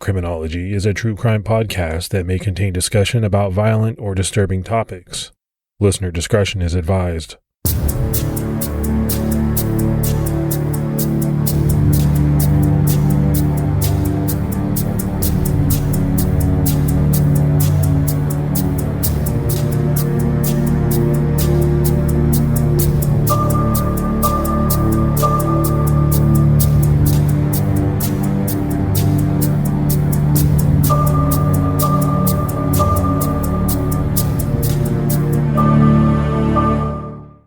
Criminology is a true crime podcast that may contain discussion about violent or disturbing topics. Listener discretion is advised.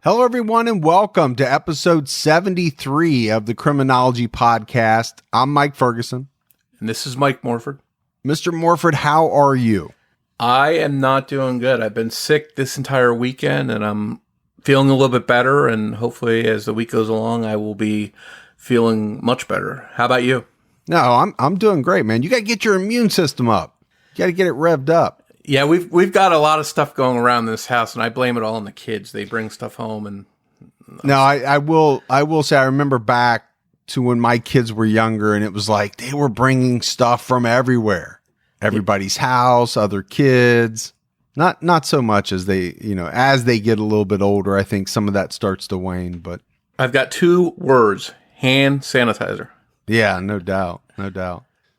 Hello, everyone, and welcome to episode 73 of the Criminology podcast. I'm Mike Ferguson. And this is Mike Morford. Mr. Morford, how are you? I am not doing good. I've been sick this entire weekend, and I'm feeling a little bit better, and hopefully as the week goes along, I will be feeling much better. How about you? No, I'm doing great, man. You got to get your immune system up. You got to get it revved up. Yeah, we've got a lot of stuff going around this house, and I blame it all on the kids. They bring stuff home, and I will say I remember back to when my kids were younger, and it was like they were bringing stuff from everywhere, everybody's house, other kids. Not so much as they get a little bit older. I think some of that starts to wane. But I've got two words: hand sanitizer. Yeah, no doubt.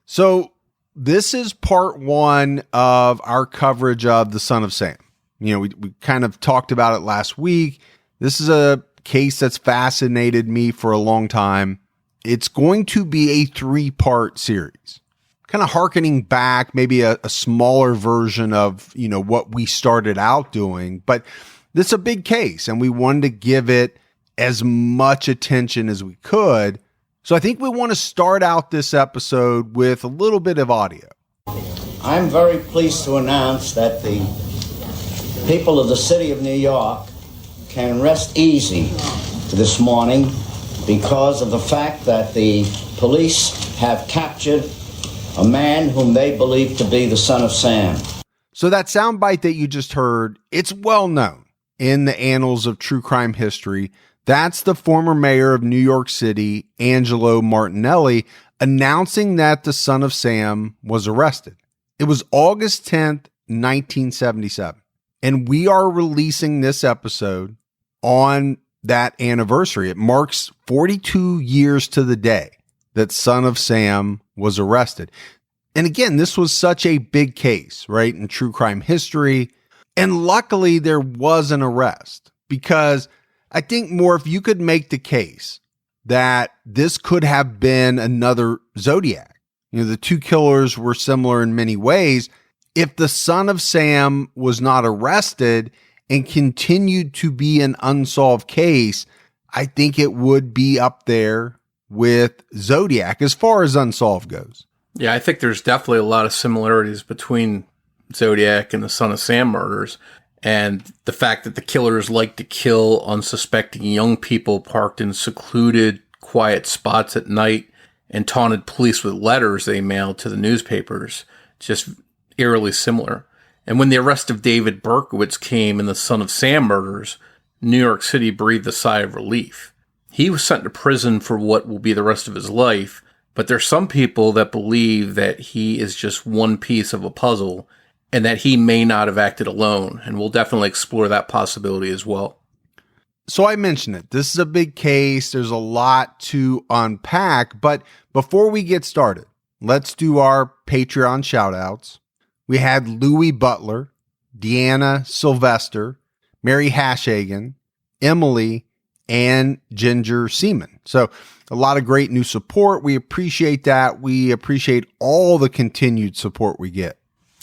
So this is part one of our coverage of the Son of Sam. You know, we kind of talked about it last week. This is a case that's fascinated me for a long time. It's going to be a 3-part series, kind of hearkening back, maybe a smaller version of, what we started out doing. But this is a big case, and we wanted to give it as much attention as we could. So I think we want to start out this episode with a little bit of audio. I'm very pleased to announce that the people of the city of New York can rest easy this morning because of the fact that the police have captured a man whom they believe to be the Son of Sam. So that soundbite that you just heard, it's well known in the annals of true crime history. That's the former mayor of New York City, Angelo Martinelli, announcing that the Son of Sam was arrested. It was August 10th, 1977. And we are releasing this episode on that anniversary. It marks 42 years to the day that Son of Sam was arrested. And again, this was such a big case, right, in true crime history. And luckily, there was an arrest because I think, Morf, you could make the case that this could have been another Zodiac. The two killers were similar in many ways. If the Son of Sam was not arrested and continued to be an unsolved case, I think it would be up there with Zodiac as far as unsolved goes. Yeah, I think there's definitely a lot of similarities between Zodiac and the Son of Sam murders. And the fact that the killers like to kill unsuspecting young people parked in secluded, quiet spots at night and taunted police with letters they mailed to the newspapers, just eerily similar. And when the arrest of David Berkowitz came in the Son of Sam murders, New York City breathed a sigh of relief. He was sent to prison for what will be the rest of his life, but there's some people that believe that he is just one piece of a puzzle and that he may not have acted alone. And we'll definitely explore that possibility as well. So I mentioned it. This is a big case. There's a lot to unpack. But before we get started, let's do our Patreon shout-outs. We had Louis Butler, Deanna Sylvester, Mary Hashagen, Emily, and Ginger Seaman. So a lot of great new support. We appreciate that. We appreciate all the continued support we get.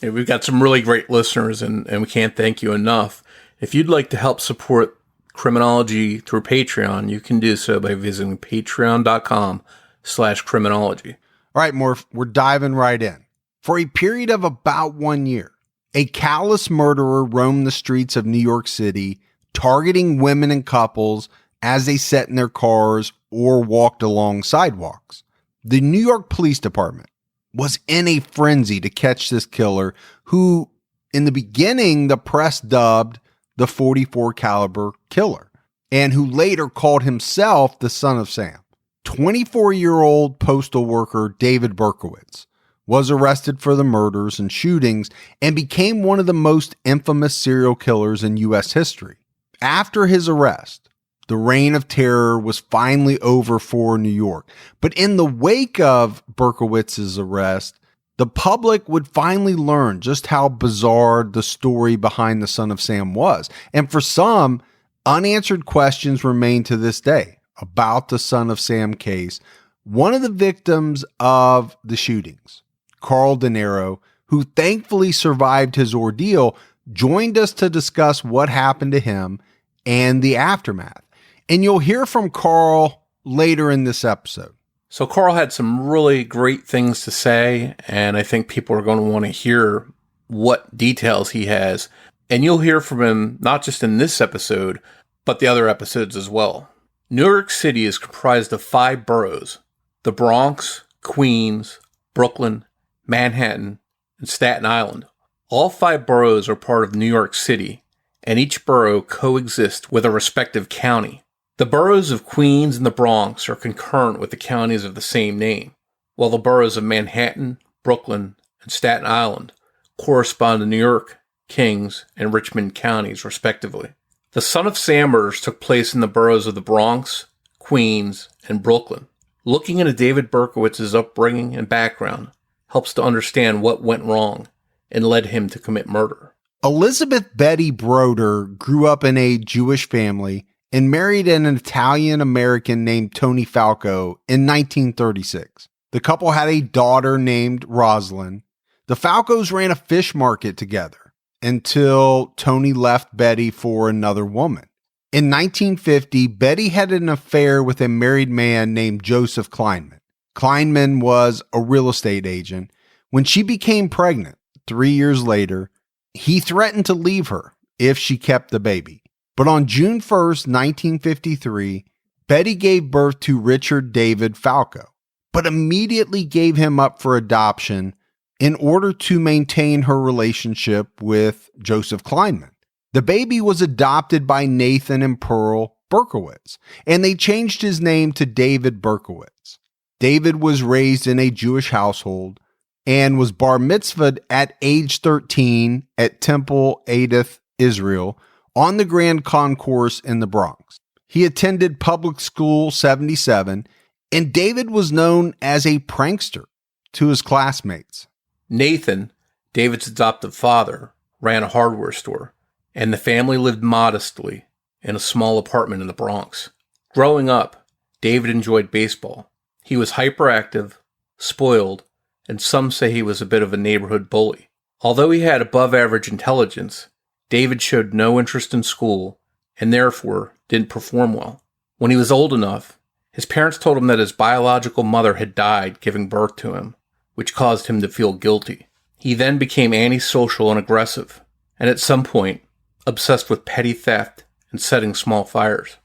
Yeah, we've got some really great listeners, and we can't thank you enough. If you'd like to help support Criminology through Patreon, you can do so by visiting patreon.com/criminology. All right, Morf, we're diving right in. For a period of about 1 year, a callous murderer roamed the streets of New York City, targeting women and couples as they sat in their cars or walked along sidewalks. The New York Police Department was in a frenzy to catch this killer who, in the beginning, the press dubbed the .44 caliber killer, and who later called himself the Son of Sam. 24-year-old postal worker David Berkowitz was arrested for the murders and shootings, and became one of the most infamous serial killers in U.S. history. After his arrest, the reign of terror was finally over for New York. But in the wake of Berkowitz's arrest, the public would finally learn just how bizarre the story behind the Son of Sam was. And for some, unanswered questions remain to this day about the Son of Sam case. One of the victims of the shootings, Carl De Niro, who thankfully survived his ordeal, joined us to discuss what happened to him and the aftermath. And you'll hear from Carl later in this episode. So Carl had some really great things to say, and I think people are going to want to hear what details he has. And you'll hear from him not just in this episode, but the other episodes as well. New York City is comprised of 5 boroughs: the Bronx, Queens, Brooklyn, Manhattan, and Staten Island. All 5 boroughs are part of New York City, and each borough coexists with a respective county. The boroughs of Queens and the Bronx are concurrent with the counties of the same name, while the boroughs of Manhattan, Brooklyn, and Staten Island correspond to New York, Kings, and Richmond counties, respectively. The Son of Sam murders took place in the boroughs of the Bronx, Queens, and Brooklyn. Looking into David Berkowitz's upbringing and background helps to understand what went wrong and led him to commit murder. Elizabeth Betty Broder grew up in a Jewish family and married an Italian-American named Tony Falco in 1936. The couple had a daughter named Rosalind. The Falcos ran a fish market together until Tony left Betty for another woman. In 1950, Betty had an affair with a married man named Joseph Kleinman. Kleinman was a real estate agent. When she became pregnant 3 years later, he threatened to leave her if she kept the baby. But on June 1st, 1953, Betty gave birth to Richard David Falco, but immediately gave him up for adoption in order to maintain her relationship with Joseph Kleinman. The baby was adopted by Nathan and Pearl Berkowitz, and they changed his name to David Berkowitz. David was raised in a Jewish household and was bar mitzvahed at age 13 at Temple Adath, Israel, on the Grand Concourse in the Bronx. He attended Public School 77, and David was known as a prankster to his classmates. Nathan, David's adoptive father, ran a hardware store, and the family lived modestly in a small apartment in the Bronx. Growing up, David enjoyed baseball. He was hyperactive, spoiled, and some say he was a bit of a neighborhood bully. Although he had above-average intelligence, David showed no interest in school and therefore didn't perform well. When he was old enough, his parents told him that his biological mother had died giving birth to him, which caused him to feel guilty. He then became antisocial and aggressive, and at some point, obsessed with petty theft and setting small fires.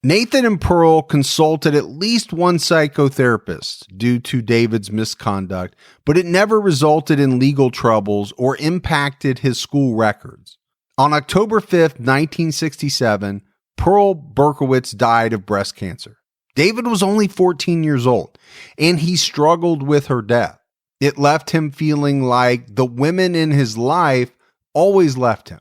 Nathan and Pearl consulted at least one psychotherapist due to David's misconduct, but it never resulted in legal troubles or impacted his school records. On October 5th, 1967, Pearl Berkowitz died of breast cancer. David was only 14 years old, and he struggled with her death. It left him feeling like the women in his life always left him.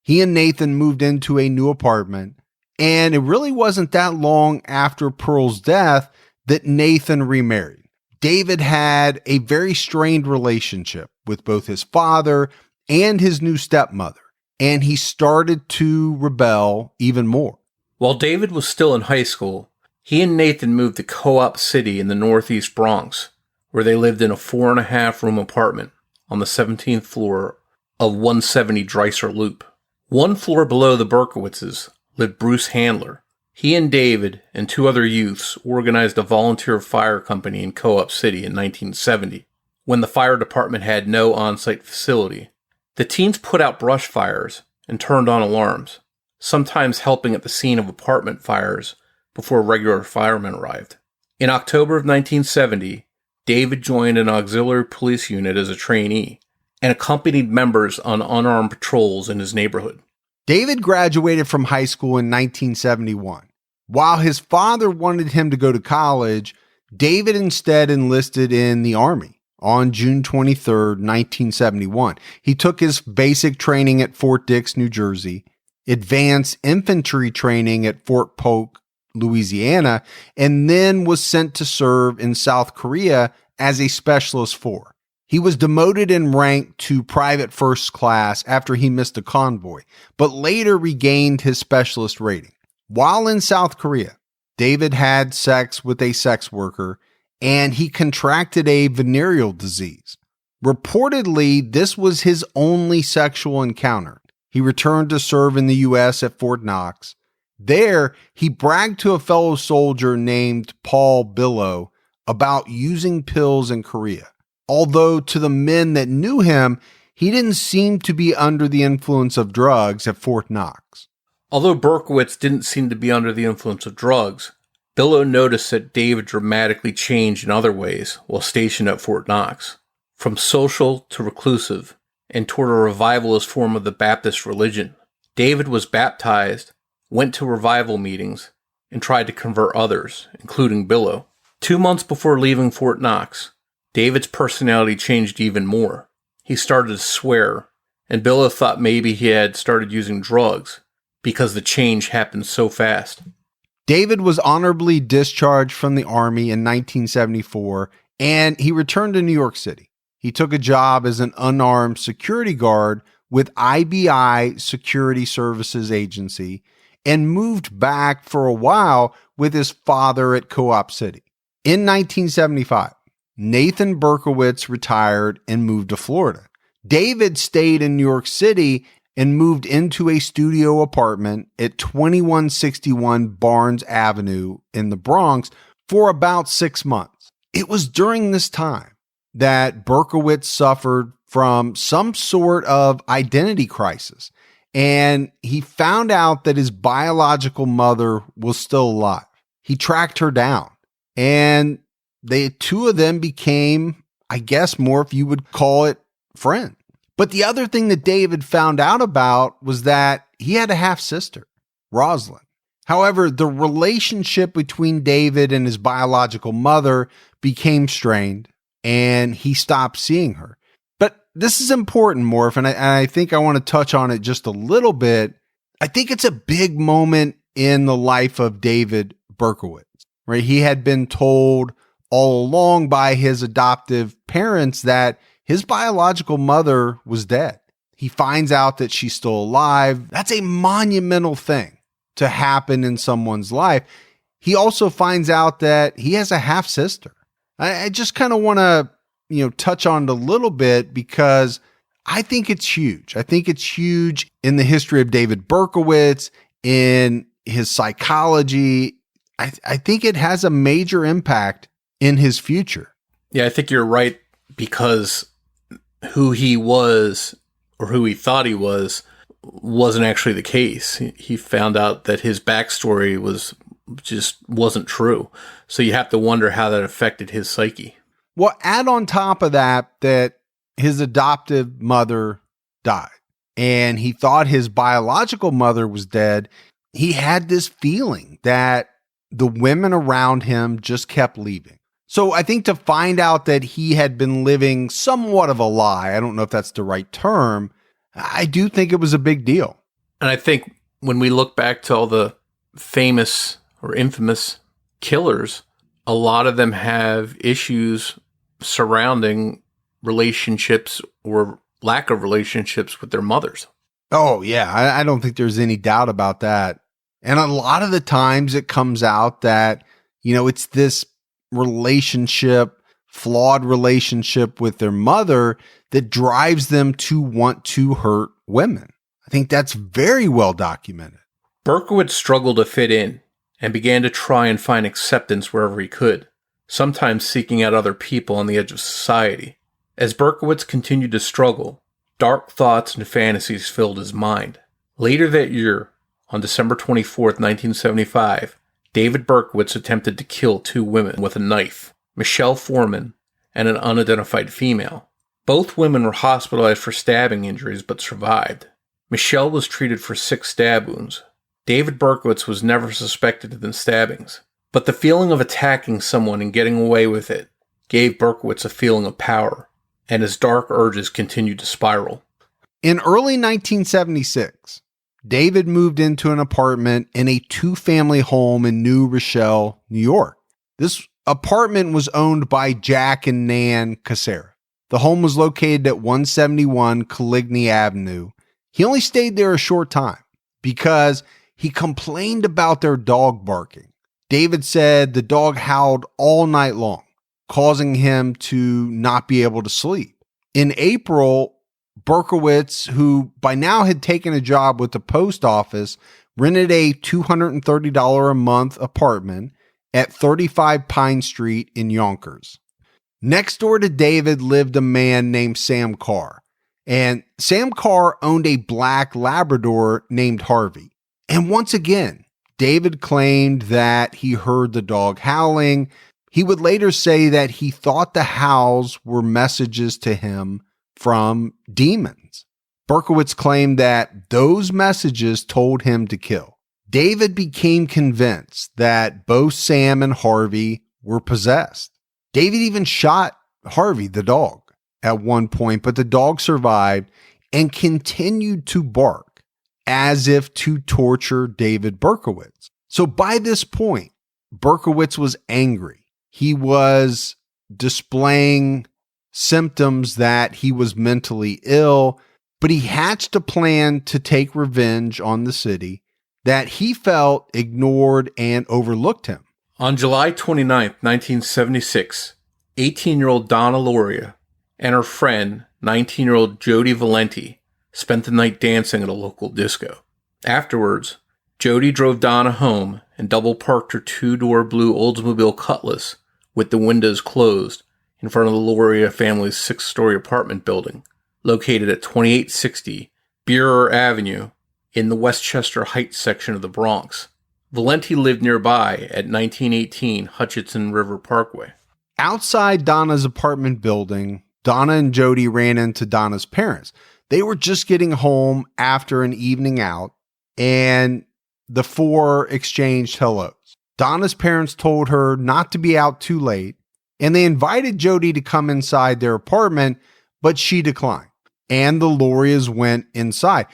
He and Nathan moved into a new apartment, and it really wasn't that long after Pearl's death that Nathan remarried. David had a very strained relationship with both his father and his new stepmother, and he started to rebel even more. While David was still in high school, he and Nathan moved to Co-op City in the Northeast Bronx, where they lived in a 4.5-room apartment on the 17th floor of 170 Dreiser Loop. One floor below the Berkowitzes lived Bruce Handler. He and David and 2 other youths organized a volunteer fire company in Co-op City in 1970, when the fire department had no on-site facility. The teens put out brush fires and turned on alarms, sometimes helping at the scene of apartment fires before regular firemen arrived. In October of 1970, David joined an auxiliary police unit as a trainee and accompanied members on unarmed patrols in his neighborhood. David graduated from high school in 1971. While his father wanted him to go to college, David instead enlisted in the Army on June 23rd, 1971. He took his basic training at Fort Dix, New Jersey, advanced infantry training at Fort Polk, Louisiana, and then was sent to serve in South Korea as a Specialist 4. He was demoted in rank to Private First Class after he missed a convoy, but later regained his Specialist rating. While in South Korea, David had sex with a sex worker, and he contracted a venereal disease. Reportedly, this was his only sexual encounter. He returned to serve in the U.S. at Fort Knox. There, he bragged to a fellow soldier named Paul Billow about using pills in Korea. Although to the men that knew him, he didn't seem to be under the influence of drugs at Fort Knox. Although Berkowitz didn't seem to be under the influence of drugs, Billow noticed that David dramatically changed in other ways while stationed at Fort Knox, from social to reclusive, and toward a revivalist form of the Baptist religion. David was baptized, went to revival meetings, and tried to convert others, including Billow. 2 months before leaving Fort Knox, David's personality changed even more. He started to swear, and Billow thought maybe he had started using drugs because the change happened so fast. David was honorably discharged from the Army in 1974, and he returned to New York City. He took a job as an unarmed security guard with IBI Security Services Agency and moved back for a while with his father at Co-op City. In 1975, Nathan Berkowitz retired and moved to Florida. David stayed in New York City and moved into a studio apartment at 2161 Barnes Avenue in the Bronx for about 6 months. It was during this time that Berkowitz suffered from some sort of identity crisis, and he found out that his biological mother was still alive. He tracked her down, and the two of them became, I guess, more if you would call it, friends. But the other thing that David found out about was that he had a half-sister, Rosalind. However, the relationship between David and his biological mother became strained, and he stopped seeing her. But this is important, Morf, and I think I want to touch on it just a little bit. I think it's a big moment in the life of David Berkowitz, right? He had been told all along by his adoptive parents that his biological mother was dead. He finds out that she's still alive. That's a monumental thing to happen in someone's life. He also finds out that he has a half sister. I just kind of want to, touch on it a little bit because I think it's huge. I think it's huge in the history of David Berkowitz, in his psychology. I think it has a major impact in his future. Yeah, I think you're right, because who he was, or who he thought he was, wasn't actually the case. He found out that his backstory wasn't true. So you have to wonder how that affected his psyche. Well, add on top of that his adoptive mother died, and he thought his biological mother was dead. He had this feeling that the women around him just kept leaving. So I think to find out that he had been living somewhat of a lie, I don't know if that's the right term, I do think it was a big deal. And I think when we look back to all the famous or infamous killers, a lot of them have issues surrounding relationships or lack of relationships with their mothers. Oh, yeah. I don't think there's any doubt about that. And a lot of the times it comes out that, it's this flawed relationship with their mother that drives them to want to hurt women. I think that's very well documented. Berkowitz struggled to fit in and began to try and find acceptance wherever he could, sometimes seeking out other people on the edge of society. As Berkowitz continued to struggle, dark thoughts and fantasies filled his mind. Later that year, on December 24th, 1975, David Berkowitz attempted to kill 2 women with a knife, Michelle Foreman and an unidentified female. Both women were hospitalized for stabbing injuries but survived. Michelle was treated for 6 stab wounds. David Berkowitz was never suspected of the stabbings, but the feeling of attacking someone and getting away with it gave Berkowitz a feeling of power, and his dark urges continued to spiral. In early 1976, David moved into an apartment in a 2-family home in New Rochelle, New York. This apartment was owned by Jack and Nan Casera. The home was located at 171 Coligny Avenue. He only stayed there a short time because he complained about their dog barking. David said the dog howled all night long, causing him to not be able to sleep. In April, Berkowitz, who by now had taken a job with the post office, rented a $230 a month apartment at 35 Pine Street in Yonkers. Next door to David lived a man named Sam Carr, and Sam Carr owned a black Labrador named Harvey. And once again, David claimed that he heard the dog howling. He would later say that he thought the howls were messages to him from demons. Berkowitz claimed that those messages told him to kill. David became convinced that both Sam and Harvey were possessed. David even shot Harvey, the dog, at one point, but the dog survived and continued to bark as if to torture David Berkowitz. So by this point, Berkowitz was angry. He was displaying symptoms that he was mentally ill, but he hatched a plan to take revenge on the city that he felt ignored and overlooked him. On July 29, 1976, 18-year-old Donna Loria and her friend, 19-year-old Jody Valenti, spent the night dancing at a local disco. Afterwards, Jody drove Donna home and double-parked her 2-door blue Oldsmobile Cutlass with the windows closed in front of the Loria family's 6-story apartment building, located at 2860 Beerer Avenue in the Westchester Heights section of the Bronx. Valenti lived nearby at 1918 Hutchinson River Parkway. Outside Donna's apartment building, Donna and Jody ran into Donna's parents. They were just getting home after an evening out, and the four exchanged hellos. Donna's parents told her not to be out too late, and they invited Jody to come inside their apartment, but she declined, and the Lorias went inside.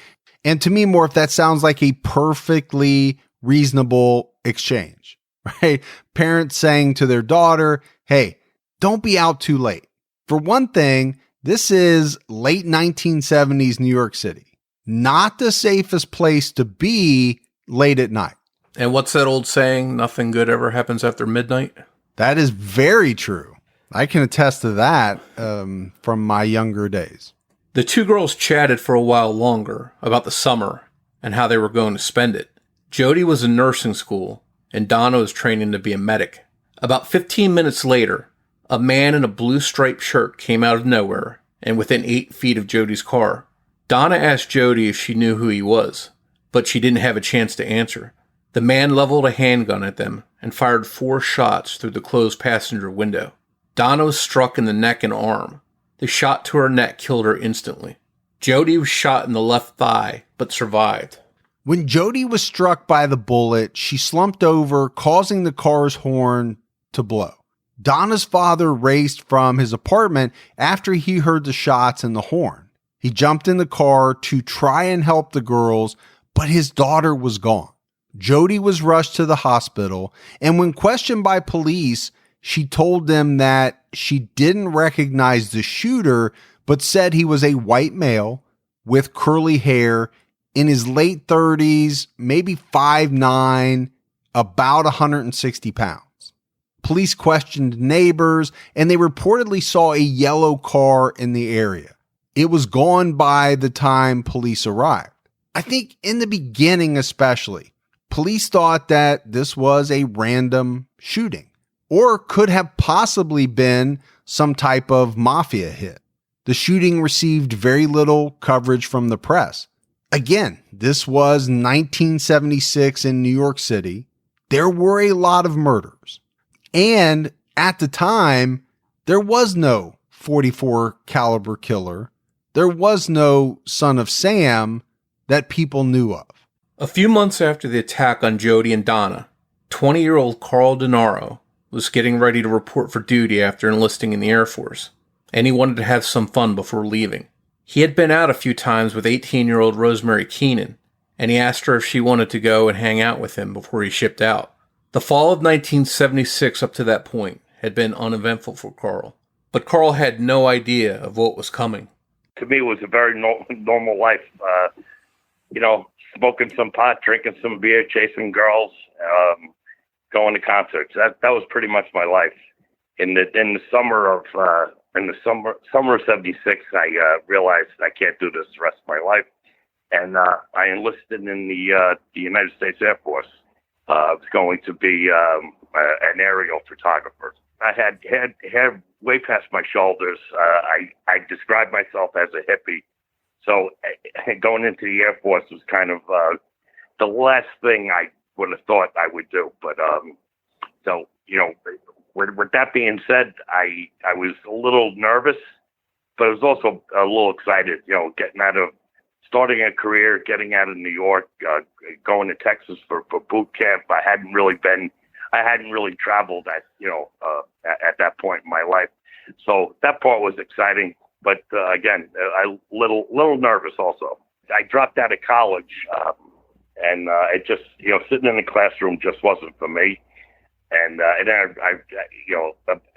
And to me, Morf, that sounds like a perfectly reasonable exchange, right? Parents saying to their daughter, hey, don't be out too late. For one thing, this is late 1970s New York City. Not the safest place to be late at night. And what's that old saying? Nothing good ever happens after midnight? That is very true. I can attest to that from my younger days. The two girls chatted for a while longer about the summer and how they were going to spend it. Jody was in nursing school, and Donna was training to be a medic. About 15 minutes later, a man in a blue striped shirt came out of nowhere and within 8 feet of Jody's car. Donna asked Jody if she knew who he was, but she didn't have a chance to answer. The man leveled a handgun at them and fired 4 shots through the closed passenger window. Donna was struck in the neck and arm. The shot to her neck killed her instantly. Jody was shot in the left thigh, but survived. When Jody was struck by the bullet, she slumped over, causing the car's horn to blow. Donna's father raced from his apartment after he heard the shots and the horn. He jumped in the car to try and help the girls, but his daughter was gone. Jody was rushed to the hospital, and when questioned by police, she told them that she didn't recognize the shooter, but said he was a white male with curly hair in his late 30s, maybe 5'9", about 160 pounds. Police questioned neighbors, and they reportedly saw a yellow car in the area. It was gone by the time police arrived. I think in the beginning especially, police thought that this was a random shooting, or could have possibly been some type of mafia hit. The shooting received very little coverage from the press. Again, this was 1976 in New York City. There were a lot of murders. And at the time, there was no .44 caliber killer. There was no Son of Sam that people knew of. A few months after the attack on Jody and Donna, 20-year-old Carl DeNaro was getting ready to report for duty after enlisting in the Air Force, and he wanted to have some fun before leaving. He had been out a few times with 18-year-old Rosemary Keenan, and he asked her if she wanted to go and hang out with him before he shipped out. The fall of 1976 up to that point had been uneventful for Carl, but Carl had no idea of what was coming. To me, it was a very normal life. Smoking some pot, drinking some beer, chasing girls, going to concerts. That was pretty much my life. In the summer of '76, I realized I can't do this the rest of my life, and I enlisted in the United States Air Force. I was going to be an aerial photographer. I had hair way past my shoulders. I described myself as a hippie. So going into the Air Force was kind of the last thing I would have thought I would do. But with that being said, I was a little nervous, but I was also a little excited. Starting a career, getting out of New York, going to Texas for boot camp. I hadn't really traveled at that point in my life. So that part was exciting. But again, I little nervous also. I dropped out of college, and it just sitting in the classroom just wasn't for me. And then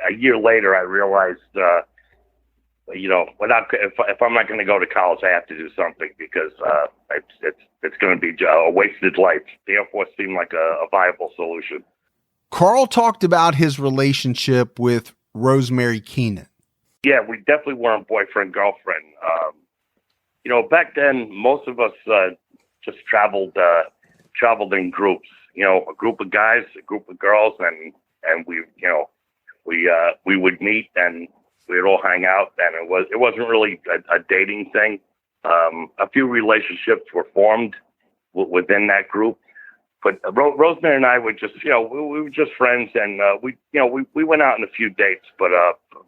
a year later, I realized if I'm not going to go to college, I have to do something because it's going to be a wasted life. The Air Force seemed like a viable solution. Carl talked about his relationship with Rosemary Keenan. Yeah, we definitely weren't boyfriend-girlfriend. Back then, most of us just traveled in groups. A group of guys, a group of girls, and we would meet and we'd all hang out. And it wasn't really a dating thing. A few relationships were formed within that group, but Rosemary and I were just we were just friends, and we went out on a few dates, but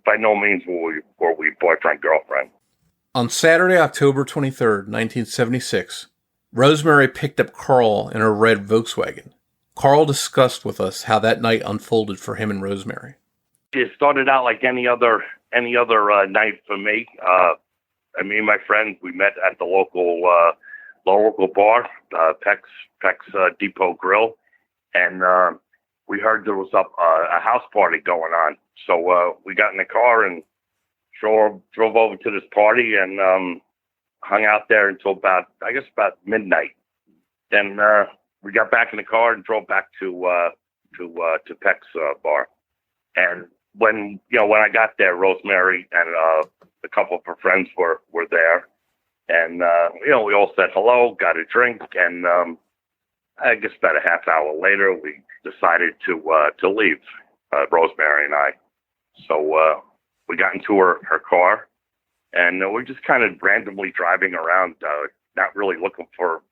by no means were we boyfriend girlfriend. On Saturday, October 23rd, 1976, Rosemary picked up Carl in her red Volkswagen. Carl discussed with us how that night unfolded for him and Rosemary. It started out like any other night for me. Me and my friends, we met at the local bar, Peck's Depot Grill, and we heard there was a house party going on. So we got in the car and drove over to this party and hung out there until about midnight. Then we got back in the car and drove back to Peck's bar. And when I got there, Rosemary and a couple of her friends were there, and we all said hello, got a drink, and I guess about a half hour later, we decided to leave, Rosemary and I. So we got into her car, and we're just kind of randomly driving around, not really looking for.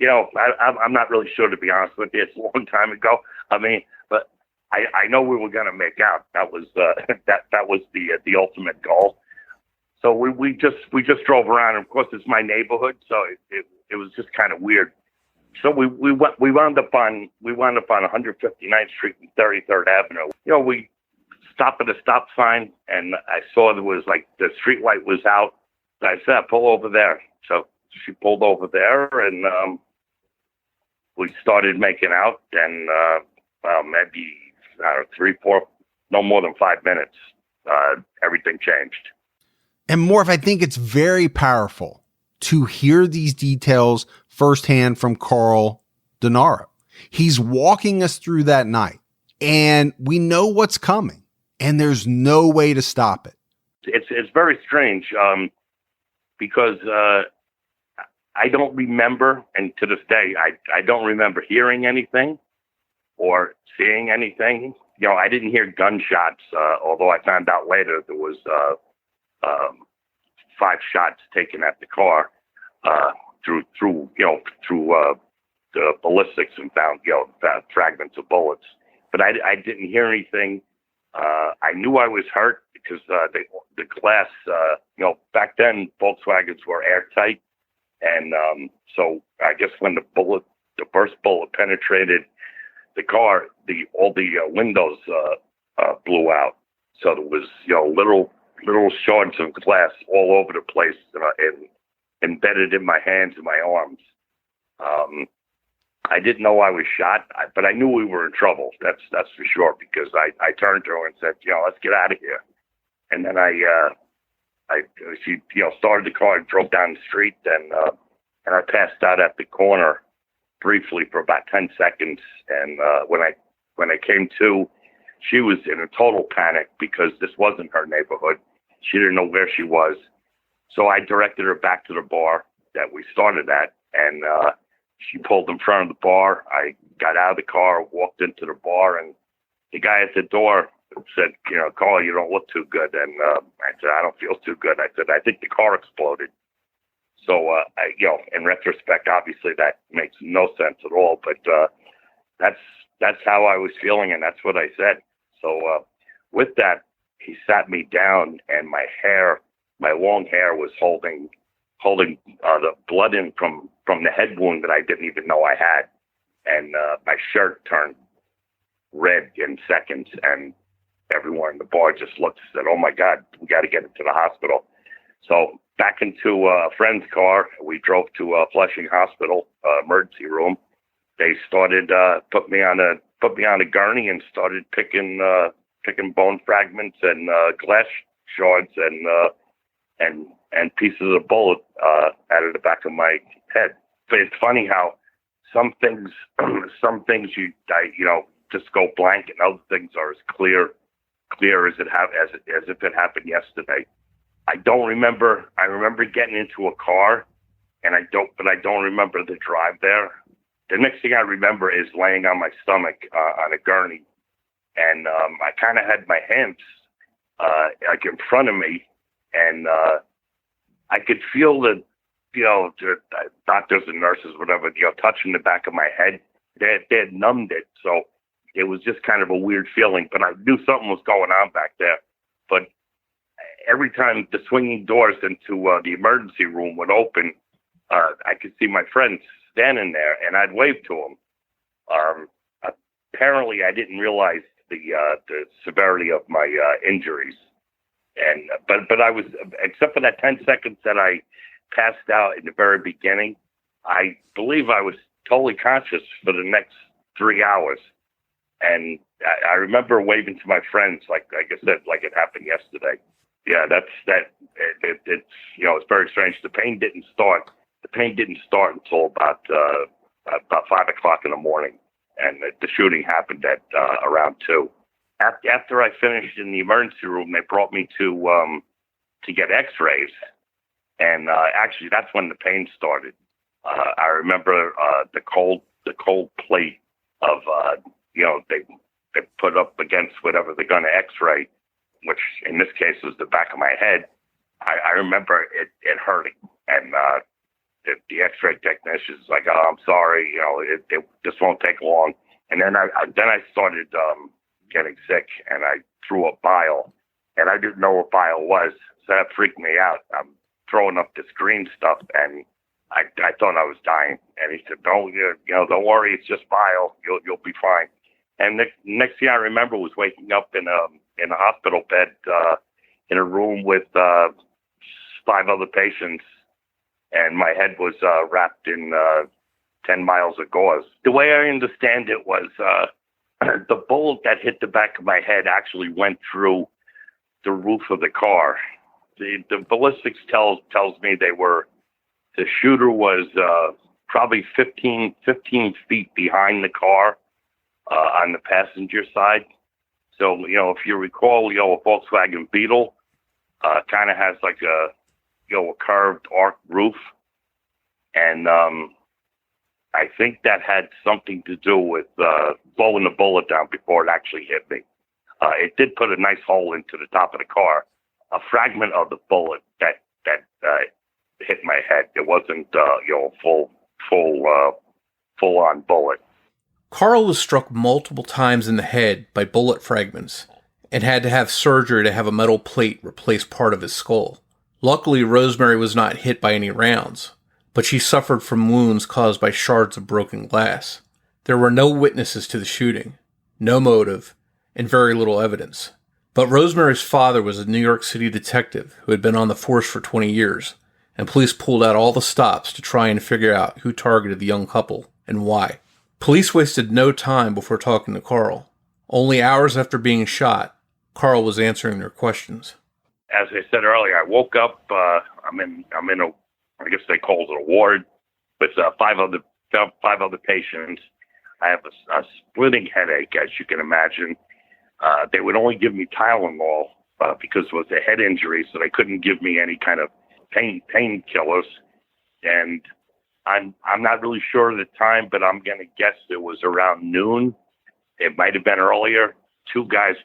I'm not really sure, to be honest with you. It's a long time ago. But I know we were going to make out. That was that was the ultimate goal. So we just drove around. And of course, it's my neighborhood, so it was just kind of weird. So we wound up on 159th Street and 33rd Avenue. We stopped at a stop sign, and I saw there was the street light was out. So I said, "Pull over there." So she pulled over there, and we started making out. And maybe 3, 4, no more than 5 minutes, everything changed. And Morf, I think it's very powerful to hear these details firsthand from Carl Denaro. He's walking us through that night, and we know what's coming, and there's no way to stop it. It's very strange because I don't remember, and to this day, I don't remember hearing anything or seeing anything. I didn't hear gunshots, although I found out later there was 5 shots taken at the car through the ballistics and found fragments of bullets. But I didn't hear anything. I knew I was hurt because the glass, back then Volkswagens were airtight, and so I guess when the burst bullet penetrated the car, all the windows blew out. So there was, little shards of glass all over the place, and embedded in my hands and my arms. I didn't know I was shot, but I knew we were in trouble. That's for sure, because I turned to her and said, let's get out of here. And then she started the car and drove down the street, and I passed out at the corner briefly for about 10 seconds. And when I came to, she was in a total panic because this wasn't her neighborhood. She didn't know where she was. So I directed her back to the bar that we started at, and she pulled in front of the bar. I got out of the car, walked into the bar, and the guy at the door said, Carl, you don't look too good. And I said, I don't feel too good. I said, I think the car exploded. So, in retrospect, obviously that makes no sense at all, but that's how I was feeling, and that's what I said. So with that, he sat me down, and my long hair was holding the blood in from the head wound that I didn't even know I had. And my shirt turned red in seconds, and everyone in the bar just looked and said, oh my God, we got to get him to the hospital. So back into a friend's car, we drove to Flushing Hospital emergency room. They started put me on a gurney and started picking bone fragments and glass shards and pieces of bullet out of the back of my head. But it's funny how some things you just go blank, and other things are as clear as if it happened yesterday. I don't remember. I remember getting into a car, but I don't remember the drive there. The next thing I remember is laying on my stomach on a gurney, and I kind of had my hands like in front of me, and I could feel the doctors and nurses, whatever, touching the back of my head. They had numbed it, so it was just kind of a weird feeling. But I knew something was going on back there. But every time the swinging doors into the emergency room would open, I could see my friends standing there, and I'd wave to them. Apparently, I didn't realize the severity of my injuries, and but I was, except for that 10 seconds that I passed out in the very beginning, I believe I was totally conscious for the next 3 hours, and I remember waving to my friends like I said, like it happened yesterday. Yeah, it's very strange. The pain didn't start until about 5 o'clock in the morning, and the shooting happened at around 2. After I finished in the emergency room, they brought me to get X-rays, and actually that's when the pain started. I remember the cold plate of they put up against whatever they're going to X-ray, which in this case was the back of my head. I remember it hurting, and the X-ray technician's like, "Oh, I'm sorry, this won't take long." And then I started getting sick, and I threw up bile, and I didn't know what bile was, so that freaked me out. I'm throwing up this green stuff, and I thought I was dying. And he said, "Don't worry, it's just bile. You'll be fine." And the next thing I remember was waking up in a hospital bed in a room with 5 other patients, and my head was wrapped in 10 miles of gauze. The way I understand it was the bullet that hit the back of my head actually went through the roof of the car. The ballistics tells me the shooter was probably 15 feet behind the car on the passenger side. So, if you recall, a Volkswagen Beetle kind of has like a curved arc roof. And I think that had something to do with blowing the bullet down before it actually hit me. It did put a nice hole into the top of the car. A fragment of the bullet that hit my head. It wasn't full on bullet. Carl was struck multiple times in the head by bullet fragments and had to have surgery to have a metal plate replace part of his skull. Luckily, Rosemary was not hit by any rounds, but she suffered from wounds caused by shards of broken glass. There were no witnesses to the shooting, no motive, and very little evidence. But Rosemary's father was a New York City detective who had been on the force for 20 years, and police pulled out all the stops to try and figure out who targeted the young couple and why. Police wasted no time before talking to Carl. Only hours after being shot, Carl was answering their questions. As I said earlier, I woke up. I'm in a, I guess they call it a ward, with five other patients. I have a splitting headache, as you can imagine. They would only give me Tylenol because it was a head injury, so they couldn't give me any kind of painkillers. And I'm not really sure of the time, but I'm going to guess it was around noon. It might have been earlier. Two guys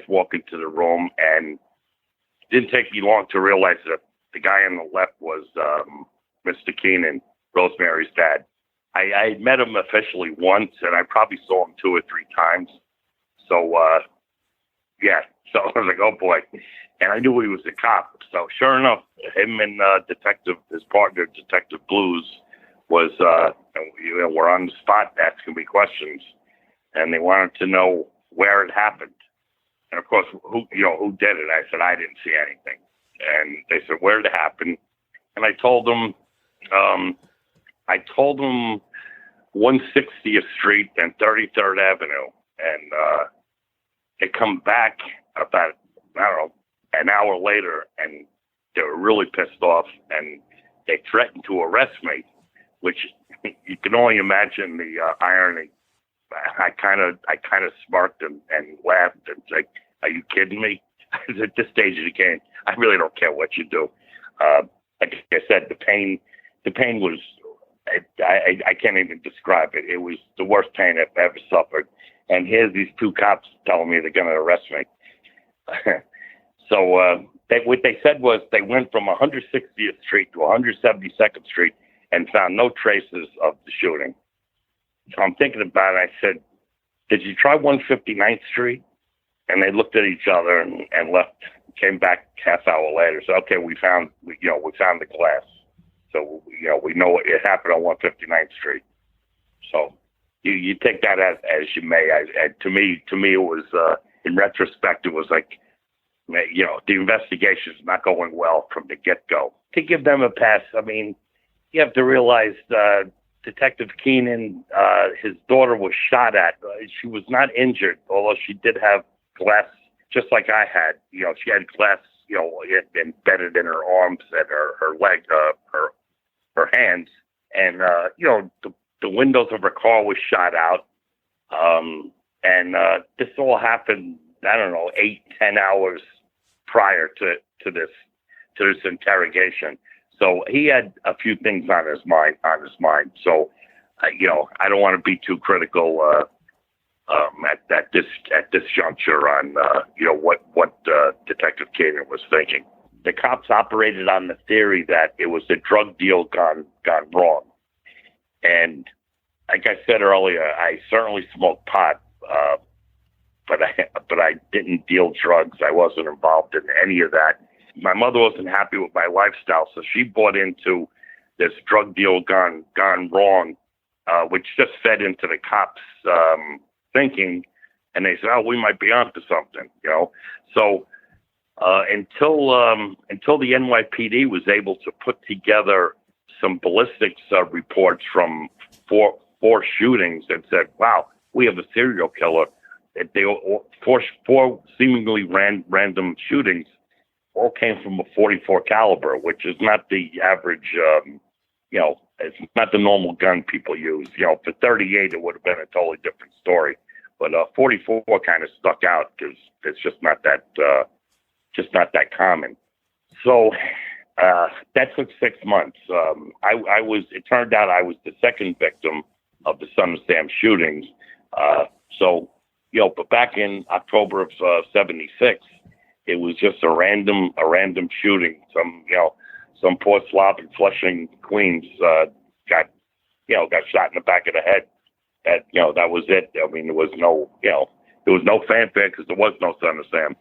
walk into the room, and it didn't take me long to realize that the guy on the left was Mr. Keenan, Rosemary's dad. I had met him officially once, and I probably saw him 2 or 3 times. So, yeah. So I was like, oh, boy. And I knew he was a cop. So sure enough, him and his partner, Detective Blues, was, were on the spot asking me questions. And they wanted to know where it happened. And, of course, who did it? I said, I didn't see anything. And they said, where did it happen? And I told them 160th Street and 33rd Avenue. And they come back about, I don't know, an hour later, and they were really pissed off, and they threatened to arrest me, which you can only imagine the irony. I kind of smirked and laughed and said, are you kidding me? At this stage of the game, I really don't care what you do. Like I said, the pain was, I can't even describe it. It was the worst pain I've ever suffered. And here's these 2 cops telling me they're going to arrest me. So what they said was they went from 160th Street to 172nd Street and found no traces of the shooting. So I'm thinking about it. I said, did you try 159th Street? And they looked at each other and left, came back half hour later. So, okay, we found the glass. So, we know it happened on 159th Street. So you take that as you may. To me, it was, in retrospect, it was like, the investigation is not going well from the get-go. To give them a pass, I mean, you have to realize Detective Keenan, his daughter was shot at. She was not injured, although she did have glass, just like I had. She had glass, embedded in her arms and her leg, her hands. And, the windows of her car was shot out. And this all happened, I don't know, 8-10 hours prior to this interrogation. So he had a few things on his mind. So, I don't want to be too critical at this juncture on what Detective Keenan was thinking. The cops operated on the theory that it was a drug deal gone wrong. And like I said earlier, I certainly smoked pot, but I didn't deal drugs. I wasn't involved in any of that. My mother wasn't happy with my lifestyle, so she bought into this drug deal gone wrong, which just fed into the cops' thinking, and they said, "Oh, we might be onto something," So until the NYPD was able to put together some ballistics reports from four shootings and said, "Wow, we have a serial killer." They four seemingly random shootings all came from a .44 caliber, which is not the average. It's not the normal gun people use. For .38, it would have been a totally different story. But .44 kind of stuck out because it's just not that common. So that took 6 months. It turned out I was the second victim of the Son of Sam shootings. But back in October of '76, it was just a random shooting. Some poor slob in Flushing, Queens, got shot in the back of the head. That was it. I mean, there was no fanfare because there was no Son of Sam.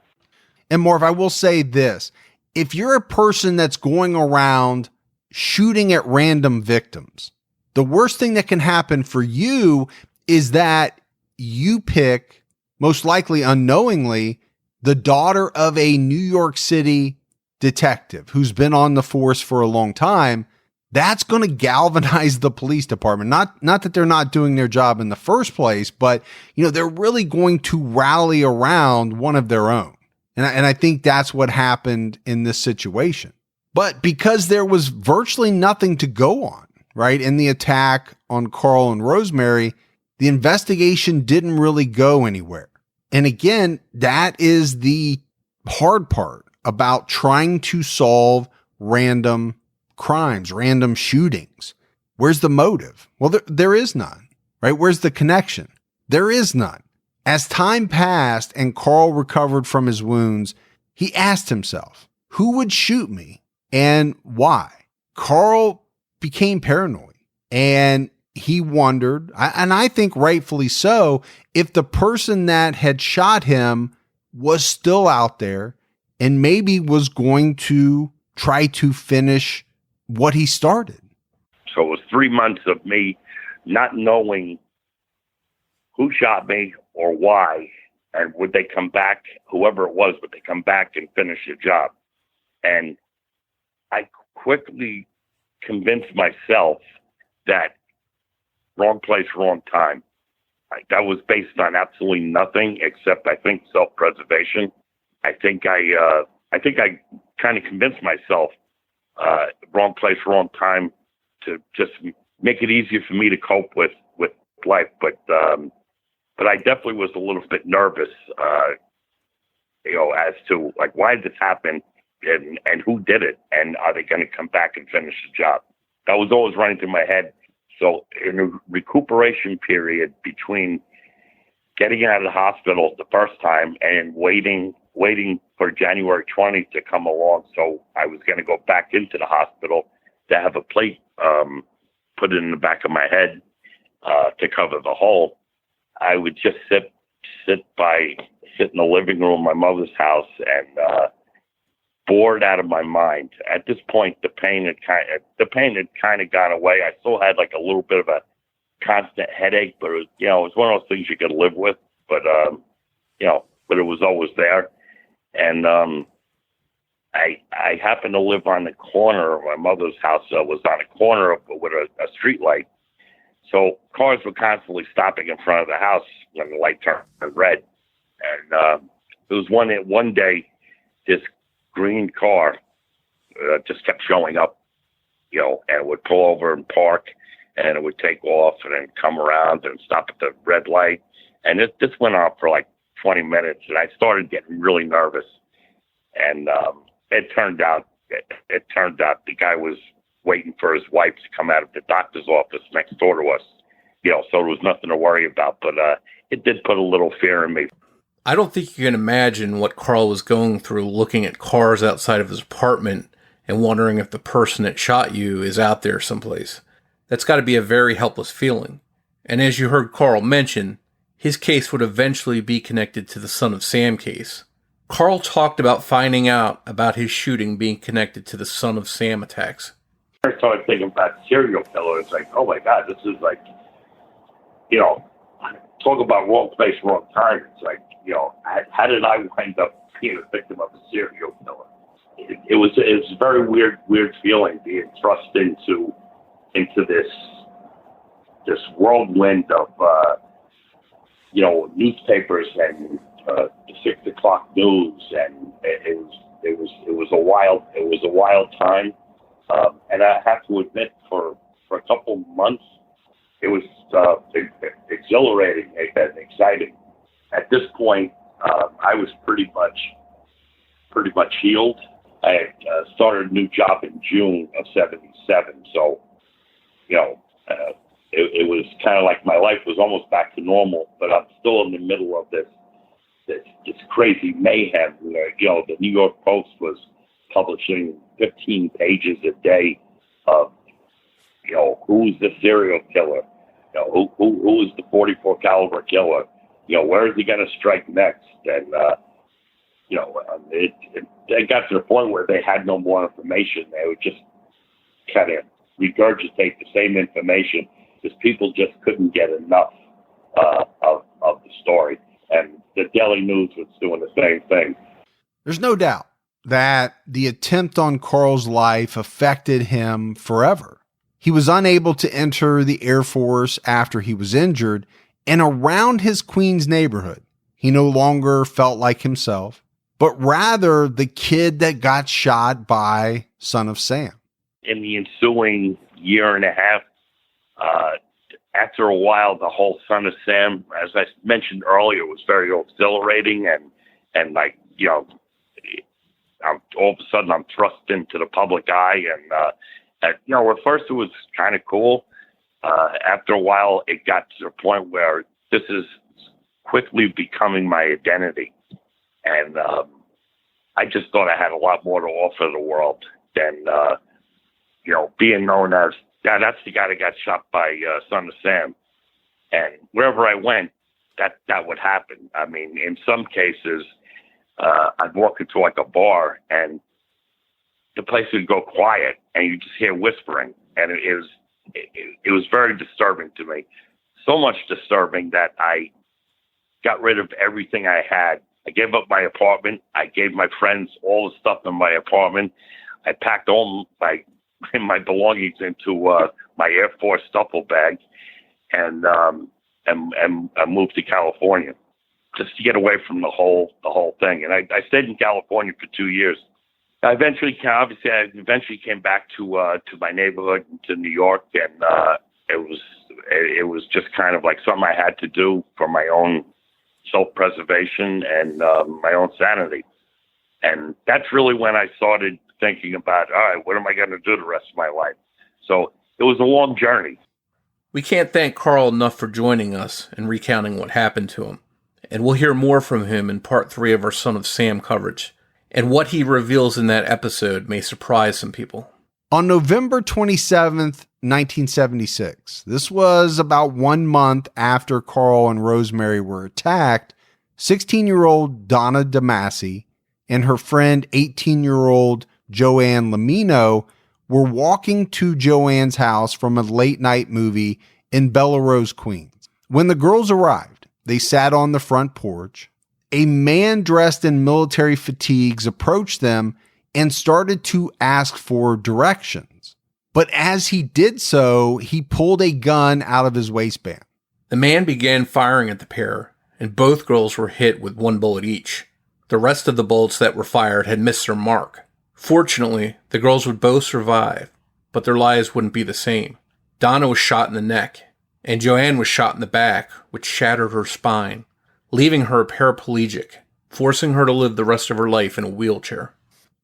And Morf, I will say this. If you're a person that's going around shooting at random victims, the worst thing that can happen for you is that you pick most likely unknowingly, the daughter of a New York City detective who's been on the force for a long time, that's going to galvanize the police department. Not that they're not doing their job in the first place, but they're really going to rally around one of their own. And I think that's what happened in this situation. But because there was virtually nothing to go on, right, in the attack on Carl and Rosemary, the investigation didn't really go anywhere. And again, that is the hard part about trying to solve random crimes, random shootings. Where's the motive? Well, there is none, right? Where's the connection? There is none. As time passed and Carl recovered from his wounds, he asked himself, who would shoot me and why? Carl became paranoid and he wondered, and I think rightfully so, if the person that had shot him was still out there and maybe was going to try to finish what he started. So it was 3 months of me not knowing who shot me or why, and would they come back, whoever it was, would they come back and finish the job? And I quickly convinced myself that wrong place, wrong time. That was based on absolutely nothing except, I think, self-preservation. I think I kind of convinced myself wrong place, wrong time to just make it easier for me to cope with life. But I definitely was a little bit nervous, as to like, why did this happen and who did it? And are they going to come back and finish the job? That was always running through my head. So in a recuperation period between getting out of the hospital the first time and waiting for January 20th to come along, so I was going to go back into the hospital to have a plate put in the back of my head to cover the hole, I would just sit in the living room of my mother's house and bored out of my mind. At this point, the pain had kind of gone away. I still had like a little bit of a constant headache, but it was one of those things you could live with. But but it was always there. And I happened to live on the corner of my mother's house. Was on a corner with a street light. So cars were constantly stopping in front of the house when the light turned red. And there was one day, this green car just kept showing up, and it would pull over and park, and it would take off and then come around and stop at the red light. And this went on for like 20 minutes, and I started getting really nervous. And it turned out the guy was waiting for his wife to come out of the doctor's office next door to us, so there was nothing to worry about. But it did put a little fear in me. I don't think you can imagine what Carl was going through looking at cars outside of his apartment and wondering if the person that shot you is out there someplace. That's got to be a very helpless feeling. And as you heard Carl mention, his case would eventually be connected to the Son of Sam case. Carl talked about finding out about his shooting being connected to the Son of Sam attacks. I started thinking about serial killers. Like, oh my God, this is like, talk about wrong place, wrong time. It's like, how did I wind up being a victim of a serial killer? It was a very weird feeling being thrust into this whirlwind of newspapers and the 6 o'clock news, and it was a wild time. And I have to admit, for a couple months, it was exhilarating and exciting. At this point, I was pretty much healed. I had started a new job in June of '77, so it was kind of like my life was almost back to normal. But I'm still in the middle of this crazy mayhem. The New York Post was publishing 15 pages a day of who's the serial killer, who is the 44 caliber killer, where is he going to strike next? And it got to the point where they had no more information. They would just kind of regurgitate the same information because people just couldn't get enough of the story. And the Daily News was doing the same thing. There's no doubt that the attempt on Carl's life affected him forever. He was unable to enter the Air Force after he was injured, and around his Queens neighborhood, he no longer felt like himself, but rather the kid that got shot by Son of Sam. In the ensuing year and a half, after a while, the whole Son of Sam, as I mentioned earlier, was very exhilarating, and like, you know, all of a sudden I'm thrust into the public eye, and you know, at first it was kind of cool. After a while, it got to the point where this is quickly becoming my identity, and I just thought I had a lot more to offer the world than you know, being known as, yeah, that's the guy that got shot by Son of Sam. And wherever I went, that would happen. I mean, in some cases, I'd walk into like a bar and the place would go quiet and you just hear whispering. And it was very disturbing to me. So much disturbing that I got rid of everything I had. I gave up my apartment. I gave my friends all the stuff in my apartment. I packed all my belongings into my Air Force duffel bag, and I moved to California just to get away from the whole thing. And I stayed in California for 2 years. I eventually came back to my neighborhood, to New York, and it was just kind of like something I had to do for my own self-preservation and my own sanity. And that's really when I started thinking about, all right, what am I going to do the rest of my life? So it was a long journey. We can't thank Carl enough for joining us and recounting what happened to him. And we'll hear more from him in part 3 of our Son of Sam coverage. And what he reveals in that episode may surprise some people. On November 27th, 1976, this was about 1 month after Carl and Rosemary were attacked, 16-year-old Donna DeMasi and her friend 18-year-old Joanne Lamino were walking to Joanne's house from a late-night movie in Bella Rose, Queens. When the girls arrived, they sat on the front porch. A man dressed in military fatigues approached them and started to ask for directions. But as he did so, he pulled a gun out of his waistband. The man began firing at the pair, and both girls were hit with 1 bullet each. The rest of the bullets that were fired had missed their mark. Fortunately, the girls would both survive, but their lives wouldn't be the same. Donna was shot in the neck, and Joanne was shot in the back, which shattered her spine, leaving her paraplegic, forcing her to live the rest of her life in a wheelchair.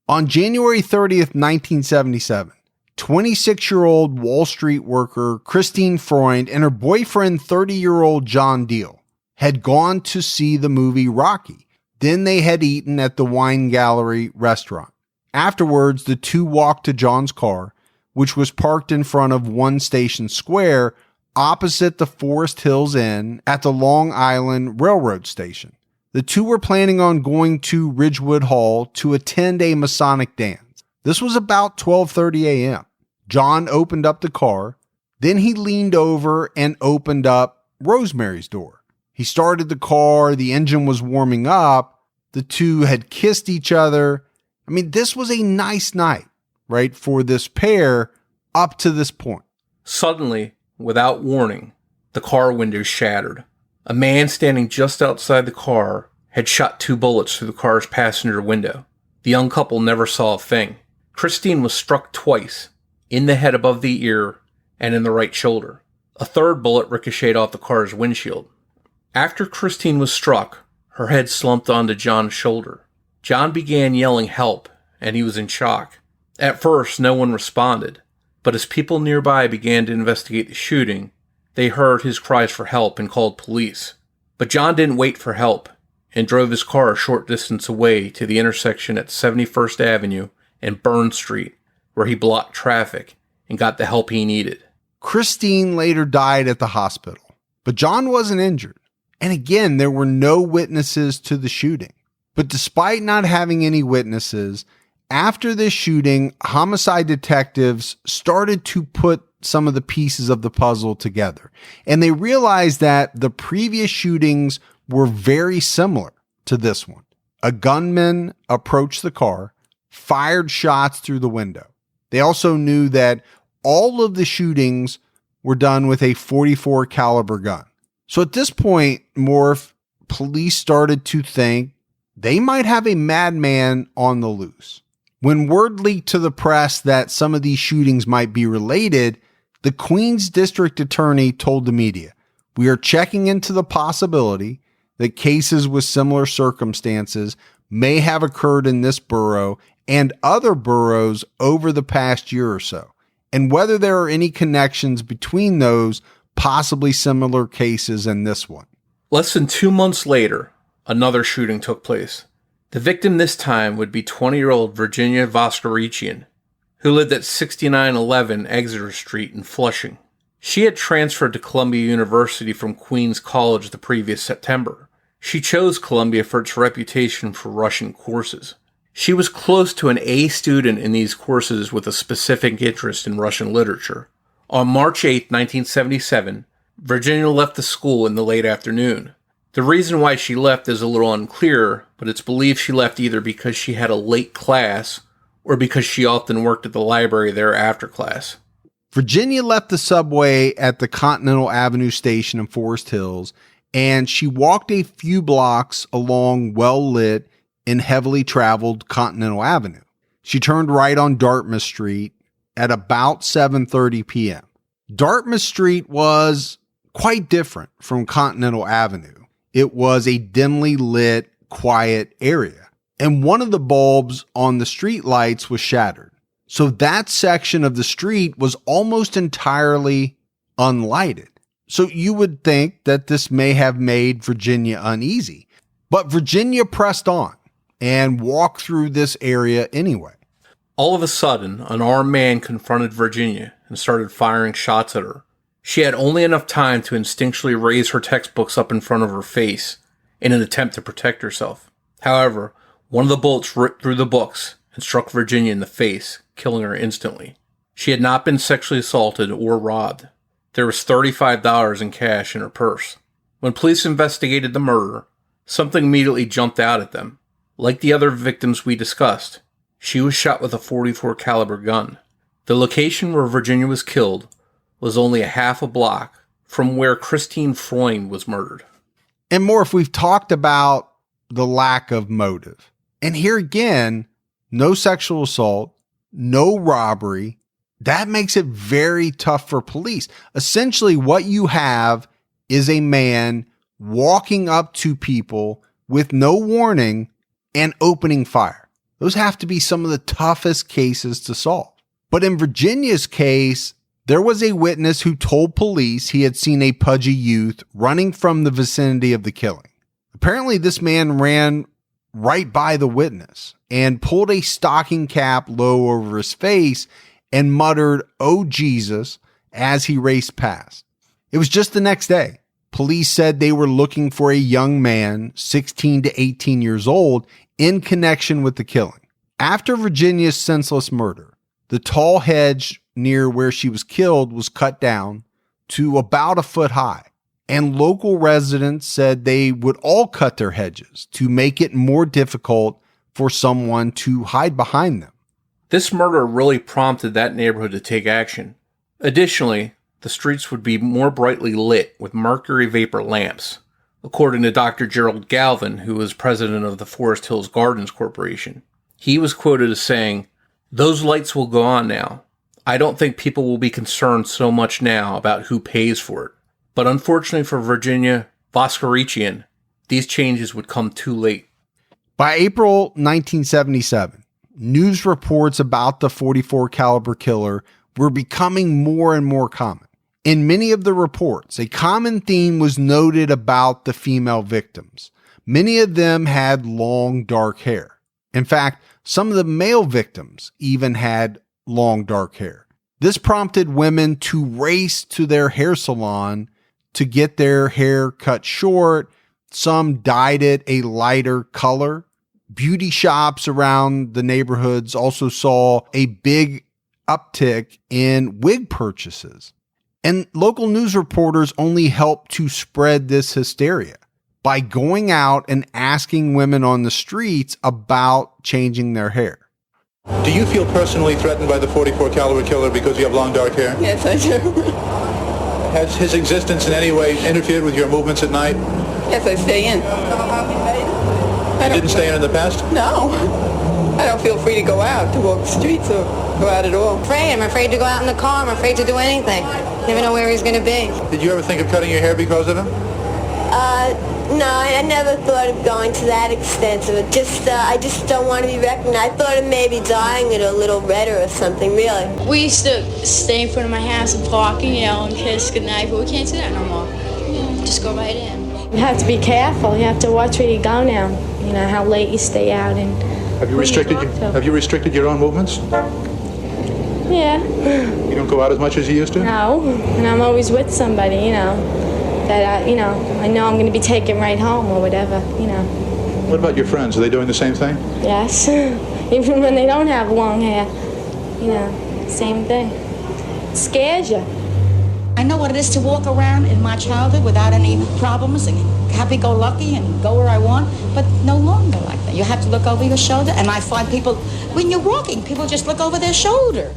On January 30th, 1977, 26-year-old Wall Street worker Christine Freund and her boyfriend, 30-year-old John Deal, had gone to see the movie Rocky. Then they had eaten at the Wine Gallery restaurant. Afterwards, the two walked to John's car, which was parked in front of One Station Square opposite the Forest Hills Inn at the Long Island Railroad Station. The two were planning on going to Ridgewood Hall to attend a Masonic dance. This was about 12:30 a.m. John opened up the car. Then he leaned over and opened up Rosemary's door. He started the car. The engine was warming up. The two had kissed each other. I mean, this was a nice night, right, for this pair up to this point. Suddenly, without warning, the car windows shattered. A man standing just outside the car had shot 2 bullets through the car's passenger window. The young couple never saw a thing. Christine was struck twice, in the head above the ear and in the right shoulder. A 3rd bullet ricocheted off the car's windshield. After Christine was struck, her head slumped onto John's shoulder. John began yelling help, and he was in shock. At first, no one responded, but as people nearby began to investigate the shooting, they heard his cries for help and called police. But John didn't wait for help and drove his car a short distance away to the intersection at 71st Avenue and Burn Street, where he blocked traffic and got the help he needed. Christine later died at the hospital, but John wasn't injured. And again, there were no witnesses to the shooting. But despite not having any witnesses, after this shooting, homicide detectives started to put some of the pieces of the puzzle together. And they realized that the previous shootings were very similar to this one. A gunman approached the car, fired shots through the window. They also knew that all of the shootings were done with a .44 caliber gun. So at this point, Morf, police started to think they might have a madman on the loose. When word leaked to the press that some of these shootings might be related, the Queens District Attorney told the media, "We are checking into the possibility that cases with similar circumstances may have occurred in this borough and other boroughs over the past year or so, and whether there are any connections between those possibly similar cases and this one." Less than 2 months later, another shooting took place. The victim this time would be 20-year-old Virginia Voskerichian, who lived at 6911 Exeter Street in Flushing. She had transferred to Columbia University from Queens College the previous September. She chose Columbia for its reputation for Russian courses. She was close to an A student in these courses with a specific interest in Russian literature. On March 8, 1977, Virginia left the school in the late afternoon. The reason why she left is a little unclear, but it's believed she left either because she had a late class or because she often worked at the library there after class. Virginia left the subway at the Continental Avenue station in Forest Hills, and she walked a few blocks along well-lit and heavily traveled Continental Avenue. She turned right on Dartmouth Street at about 7:30 p.m. Dartmouth Street was quite different from Continental Avenue. It was a dimly lit, quiet area, and one of the bulbs on the street lights was shattered. So that section of the street was almost entirely unlighted. So you would think that this may have made Virginia uneasy, but Virginia pressed on and walked through this area anyway. All of a sudden, an armed man confronted Virginia and started firing shots at her. She had only enough time to instinctually raise her textbooks up in front of her face in an attempt to protect herself. However, one of the bullets ripped through the books and struck Virginia in the face, killing her instantly. She had not been sexually assaulted or robbed. There was $35 in cash in her purse. When police investigated the murder, something immediately jumped out at them. Like the other victims we discussed, she was shot with a .44 caliber gun. The location where Virginia was killed was only a half a block from where Christine Freund was murdered. And more, if we've talked about the lack of motive. And here again, no sexual assault, no robbery. That makes it very tough for police. Essentially, what you have is a man walking up to people with no warning and opening fire. Those have to be some of the toughest cases to solve. But in Virginia's case, there was a witness who told police he had seen a pudgy youth running from the vicinity of the killing. Apparently, this man ran right by the witness and pulled a stocking cap low over his face and muttered, "Oh, Jesus," as he raced past. It was just the next day. Police said they were looking for a young man, 16 to 18 years old, in connection with the killing. After Virginia's senseless murder, the tall hedge near where she was killed was cut down to about a foot high, and local residents said they would all cut their hedges to make it more difficult for someone to hide behind them. This murder really prompted that neighborhood to take action. Additionally, the streets would be more brightly lit with mercury vapor lamps, according to Dr. Gerald Galvin, who was president of the Forest Hills Gardens Corporation. He was quoted as saying, "Those lights will go on now. I don't think people will be concerned so much now about who pays for it. But unfortunately for Virginia Voskerichian, these changes would come too late." By April 1977, news reports about the .44 caliber killer were becoming more and more common. In many of the reports, a common theme was noted about the female victims. Many of them had long, dark hair. In fact, some of the male victims even had long, dark hair. This prompted women to race to their hair salon to get their hair cut short. Some dyed it a lighter color. Beauty shops around the neighborhoods also saw a big uptick in wig purchases. And local news reporters only helped to spread this hysteria. by going out and asking women on the streets about changing their hair. Do you feel personally threatened by the .44 caliber killer because you have long dark hair? Yes, I do. Has his existence in any way interfered with your movements at night? Yes, I stay in. You didn't stay in the past? No. I don't feel free to go out, to walk the streets or go out at all. I'm afraid to go out in the car. I'm afraid to do anything. Never know where he's going to be. Did you ever think of cutting your hair because of him? No, I never thought of going to that extent of it. I just don't want to be recognized. I thought of maybe dyeing it a little redder or something, really. We used to stay in front of my house and talk, and kiss goodnight, but we can't do that no more. Just go right in. You have to be careful. You have to watch where you go now. You know, how late you stay out and Have you restricted your own movements? Yeah. You don't go out as much as you used to? No, and I'm always with somebody, that I know I'm going to be taken right home or whatever, What about your friends? Are they doing the same thing? Yes, even when they don't have long hair, same thing. It scares you. I know what it is to walk around in my childhood without any problems and happy-go-lucky and go where I want, but no longer like that. You have to look over your shoulder, and I find people, when you're walking, people just look over their shoulder.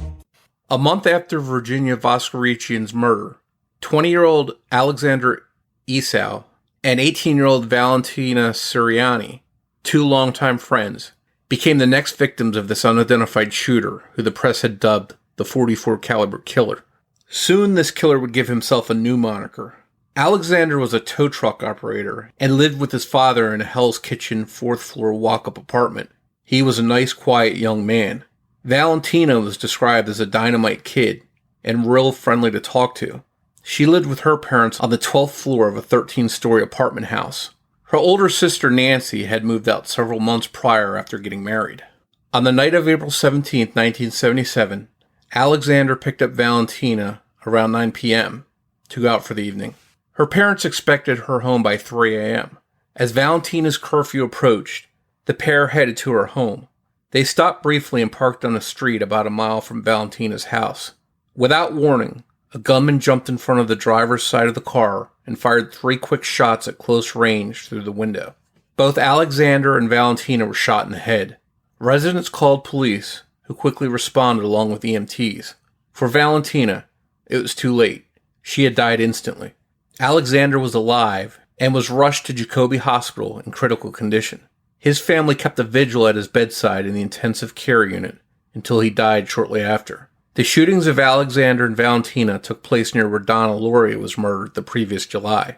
A month after Virginia Voskerichian's murder, 20-year-old Alexander Esau and 18-year-old Valentina Siriani, two longtime friends, became the next victims of this unidentified shooter who the press had dubbed the .44 caliber killer. Soon this killer would give himself a new moniker. Alexander was a tow truck operator and lived with his father in a Hell's Kitchen 4th floor walk-up apartment. He was a nice, quiet young man. Valentina was described as a dynamite kid and real friendly to talk to. She lived with her parents on the 12th floor of a 13-story apartment house. Her older sister Nancy had moved out several months prior after getting married. On the night of April 17, 1977, Alexander picked up Valentina around 9 p.m. to go out for the evening. Her parents expected her home by 3 a.m. As Valentina's curfew approached, the pair headed to her home. They stopped briefly and parked on a street about a mile from Valentina's house. Without warning, a gunman jumped in front of the driver's side of the car and fired 3 quick shots at close range through the window. Both Alexander and Valentina were shot in the head. Residents called police, who quickly responded along with EMTs. For Valentina, it was too late. She had died instantly. Alexander was alive and was rushed to Jacobi Hospital in critical condition. His family kept a vigil at his bedside in the intensive care unit until he died shortly after. The shootings of Alexander and Valentina took place near where Donna Lauria was murdered the previous July.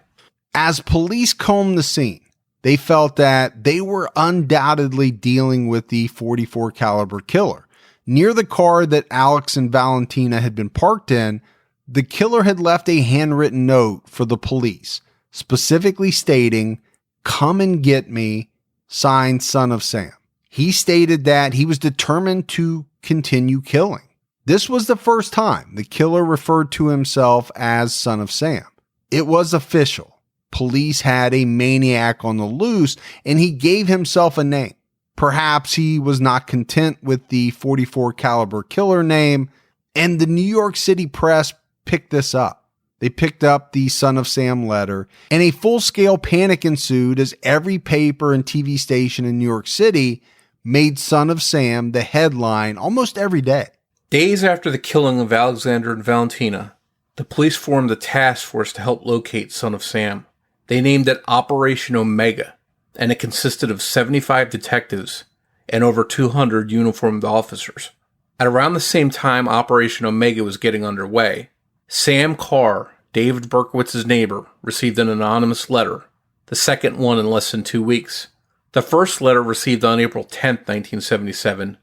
As police combed the scene, they felt that they were undoubtedly dealing with the .44 caliber killer. Near the car that Alex and Valentina had been parked in, the killer had left a handwritten note for the police, specifically stating, "Come and get me," signed Son of Sam. He stated that he was determined to continue killing. This was the first time the killer referred to himself as Son of Sam. It was official. Police had a maniac on the loose, and he gave himself a name. Perhaps he was not content with the .44 caliber killer name, and the New York City press picked this up. They picked up the Son of Sam letter, and a full-scale panic ensued as every paper and TV station in New York City made Son of Sam the headline almost every day. Days after the killing of Alexander and Valentina, the police formed a task force to help locate Son of Sam. They named it Operation Omega, and it consisted of 75 detectives and over 200 uniformed officers. At around the same time Operation Omega was getting underway, Sam Carr, David Berkowitz's neighbor, received an anonymous letter, the second one in less than 2 weeks. The first letter, received on April 10, 1977,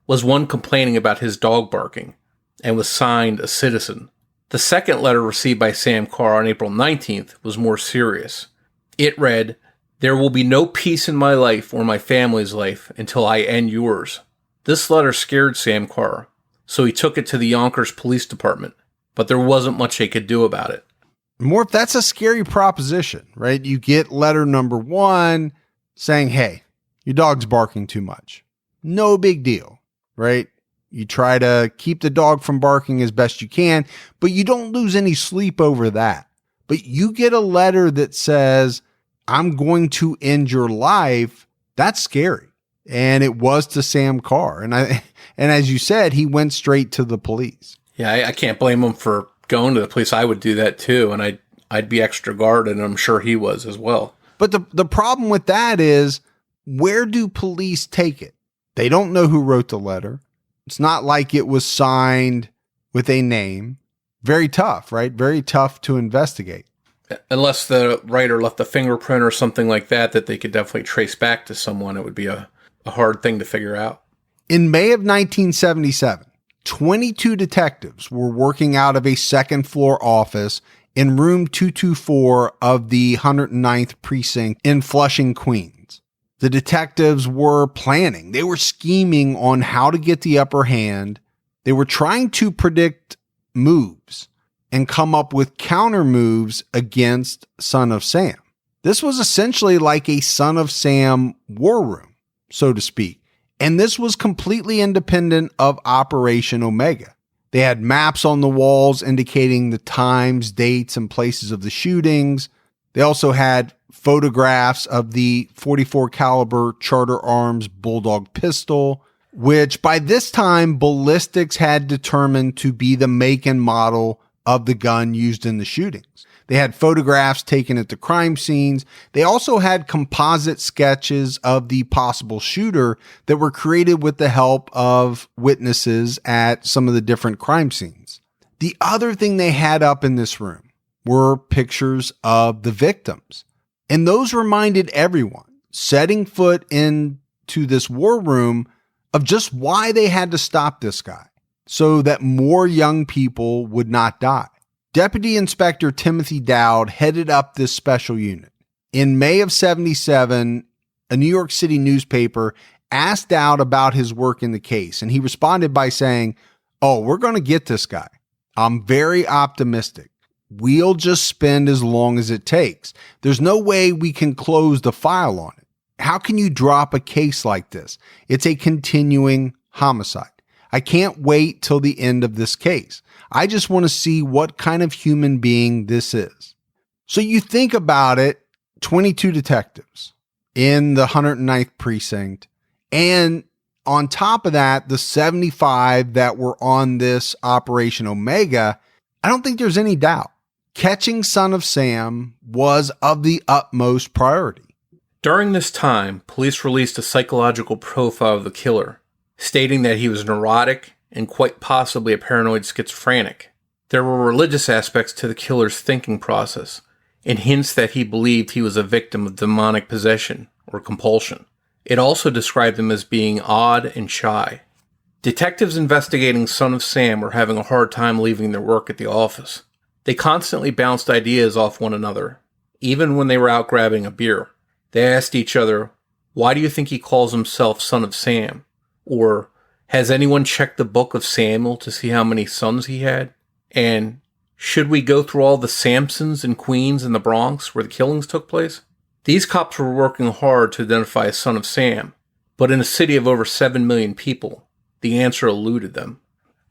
was one complaining about his dog barking, and was signed a citizen. The second letter, received by Sam Carr on April 19th, was more serious. It read, "There will be no peace in my life or my family's life until I end yours." This letter scared Sam Carr, so he took it to the Yonkers Police Department, but there wasn't much they could do about it. Morf, that's a scary proposition, right? You get letter number 1 saying, "Hey, your dog's barking too much." No big deal, right? You try to keep the dog from barking as best you can, but you don't lose any sleep over that. But you get a letter that says, I'm going to end your life, that's scary. And it was to Sam Carr. And as you said, he went straight to the police. Yeah, I can't blame him for going to the police. I would do that too. And I'd be extra guarded, and I'm sure he was as well. But the problem with that is, where do police take it? They don't know who wrote the letter. It's not like it was signed with a name. Very tough, right? Very tough to investigate. Unless the writer left a fingerprint or something like that they could definitely trace back to someone, it would be a hard thing to figure out. In May of 1977, 22 detectives were working out of a second floor office in room 224 of the 109th precinct in Flushing, Queens. The detectives were planning. They were scheming on how to get the upper hand. They were trying to predict moves and come up with counter moves against Son of Sam. This was essentially like a Son of Sam war room, so to speak. And this was completely independent of Operation Omega. They had maps on the walls indicating the times, dates, and places of the shootings. They also had photographs of the .44 caliber Charter Arms Bulldog pistol, which by this time ballistics had determined to be the make and model of the gun used in the shootings. They had photographs taken at the crime scenes. They also had composite sketches of the possible shooter that were created with the help of witnesses at some of the different crime scenes. The other thing they had up in this room were pictures of the victims. And those reminded everyone setting foot into this war room of just why they had to stop this guy so that more young people would not die. Deputy Inspector Timothy Dowd headed up this special unit. In May of 77, a New York City newspaper asked Dowd about his work in the case, and he responded by saying, "Oh, we're going to get this guy. I'm very optimistic. We'll just spend as long as it takes. There's no way we can close the file on it. How can you drop a case like this? It's a continuing homicide. I can't wait till the end of this case. I just want to see what kind of human being this is." So you think about it, 22 detectives in the 109th precinct, and on top of that, the 75 that were on this Operation Omega. I don't think there's any doubt. Catching Son of Sam was of the utmost priority. During this time, police released a psychological profile of the killer, stating that he was neurotic and quite possibly a paranoid schizophrenic. There were religious aspects to the killer's thinking process, and hints that he believed he was a victim of demonic possession or compulsion. It also described him as being odd and shy. Detectives investigating Son of Sam were having a hard time leaving their work at the office. They constantly bounced ideas off one another, even when they were out grabbing a beer. They asked each other, "Why do you think he calls himself Son of Sam?" Or, "Has anyone checked the book of Samuel to see how many sons he had?" And, "Should we go through all the Sampsons and Queens in the Bronx where the killings took place?" These cops were working hard to identify a Son of Sam, but in a city of over 7 million people, the answer eluded them.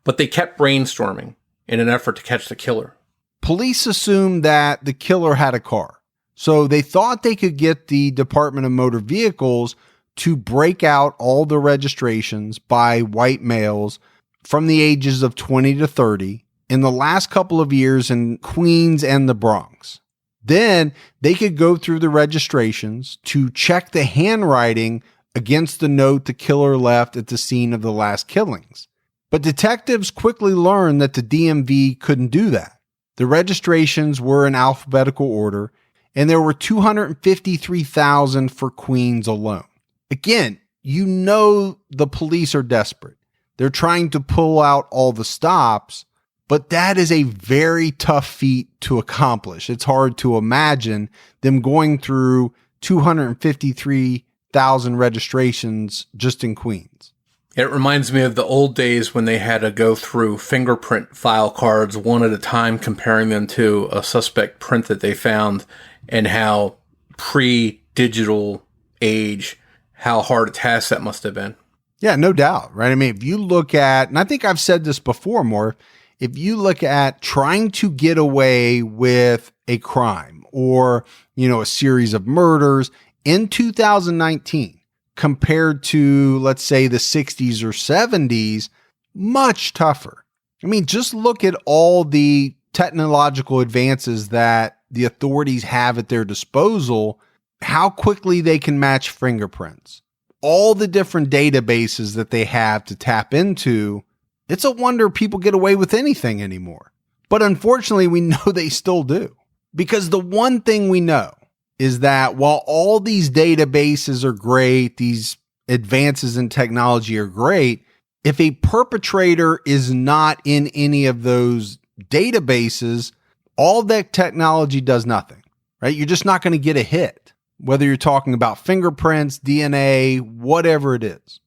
But they kept brainstorming in an effort to catch the killer. Police assumed that the killer had a car, so they thought they could get the Department of Motor Vehicles to break out all the registrations by white males from the ages of 20 to 30 in the last couple of years in Queens and the Bronx. Then they could go through the registrations to check the handwriting against the note the killer left at the scene of the last killings. But detectives quickly learned that the DMV couldn't do that. The registrations were in alphabetical order, and there were 253,000 for Queens alone. Again, you know the police are desperate. They're trying to pull out all the stops, but that is a very tough feat to accomplish. It's hard to imagine them going through 253,000 registrations just in Queens. It reminds me of the old days when they had to go through fingerprint file cards one at a time, comparing them to a suspect print that they found, and how pre-digital age, how hard a task that must have been. Yeah, no doubt, right? I mean, if you look at, and I think I've said this before, Morf, if you look at trying to get away with a crime or, a series of murders in 2019 compared to, let's say, the 60s or 70s, much tougher. I mean, just look at all the technological advances that the authorities have at their disposal, how quickly they can match fingerprints, all the different databases that they have to tap into. It's a wonder people get away with anything anymore. But unfortunately, we know they still do. Because the one thing we know is that while all these databases are great, these advances in technology are great, if a perpetrator is not in any of those databases, all that technology does nothing, right? You're just not going to get a hit, whether you're talking about fingerprints, DNA, whatever it is.